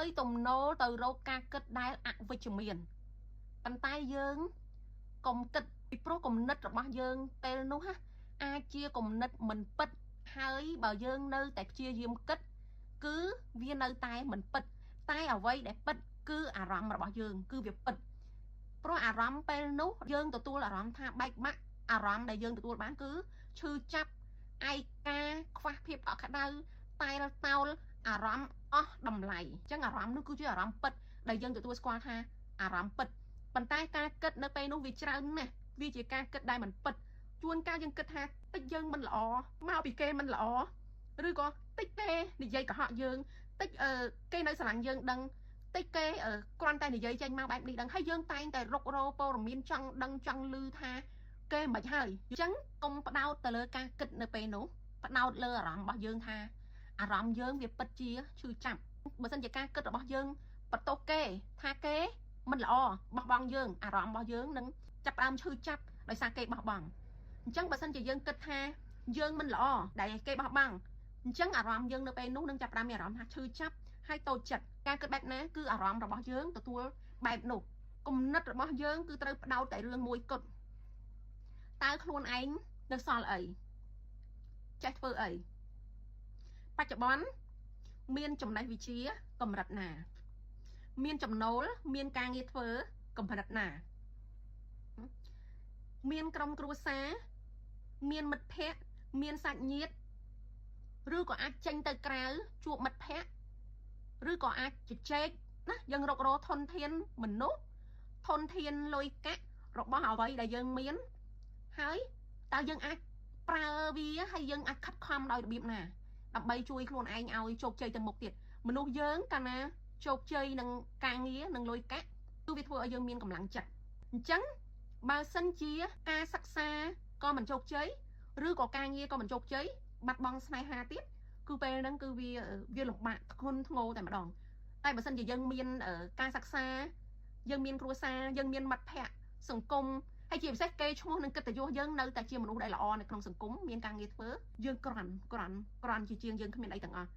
hơi tùm nô từ rô ca kết đai ạ với chùm miền bàn tay dương công kịch pro công nít rồi bao dương tên nó ha ai chia công nít mình bịch hơi bảo dương nơi tại chia diêm kích cứ viên nơi tay mình bịch tay ở vây để bịch cứ rắm rồi bao dương cứ việc bịch pro rắm tên nó dương tụi tôi là rắm tha bạch mắt rắm để dương tụi tôi bán cứ chư chấp ai ca khoa phiệp ở cả đâu tay ra tao rắm đầm lầy chắc rắm nó cứ chứ rắm bịch để dương tụi tôi qua ha rắm bịch bàn tay ca kết nơi tay nó vì trơn nè vì chỉ ca kết đai mình bịch chuôn cao dân kết ha tích dân mình lọ mau bị kê mình lọ rồi có tích kê thì dây cả họ dương tích cây nơi sẵn dương đăng tích kê ở con tay thì dây tranh mau bạn đi đăng hay dương tay tại rốc rô bô miên trăng đăng trăng lư tha kê mà hơi trắng công bắt đầu từ lơ ca kết nơi tay nó bắt đầu lơ rắm bao dương tha rắm dương việc bịch chia chư chậm bữa sinh chỉ ca kết ở bao dương bật tô kê tha kê mình lọ bọc bằng dương rắm bao dương nâng chập chư chậpដោយសារគេបោះបង់អញ្ចឹងបើសិនជាយើងគិតថាយើងមិនល្អដែលគេបោះបង់អញ្ចឹងអារម្មណ៍យើងនៅពេលនោះនឹងចាប់ផ្ដើមមានអារម្មណ៍ថាឈឺចាប់ហើយតូចចិត្តការគិតបែបណាគឺអារម្មណ៍របស់យើងទទួលបែបនោះគំនិតរបស់យើងគឺត្រូវផ្ដោតតែរឿងមួយគត់តើខ្លួនឯងនៅសល់អីចេះធ្វើអីបច្ចុប្បន្នមានចំណេះវិជ្ជាកម្រិតណាមានចំណូលមានការងារធ្វើកម្រិតណាមានក្រុមគ្រួសារមានមិត្តភ័ក្តិមានសាច់ញាតិឬក៏អាចចេញទៅក្រៅជួបមិត្តភ័ក្តិឬក៏អាចជជែកណាយើងរករកធនធានមនុស្សធនធានលុយកាក់របស់អ្វីដែលយើងមានហើយតើយើងអាចប្រើវាហើយយើងអាចខិតខំដោយរបៀបណាដើម្បីជួយខ្លួនឯងឲ្យជោគជ័យទៅមុខទៀតមនុស្សយើងកាលណាជោគជ័យនឹងការងារនឹងលុយកាក់គឺវាធ្វើឲ្យយើងមានកម្លាំងចិត្តអញ្ចឹងបើសិនជាការសិក្សាក៏មិនជោគជ័យឬក៏ការងារក៏មិនជោគជ័យបាត់បង់ស្នេហាទៀតគឺពេលហ្នឹងគឺវាលំបាកធ្ងន់ធ្ងរតែម្ដងតែបើសិនជាយើងមានការសិក្សាយើងមានគ្រួសារយើងមានមិត្តភ័ក្តិសង្គមហើយជាពិសេសគេឈ្មោះនឹងកិត្តិយសយើងនៅតែជាមនុស្សដែលល្អនៅក្នុងសង្គមមានការងារធ្វើយើងក្រាន់ជាជាងយើងគ្មានអីទាំងអស់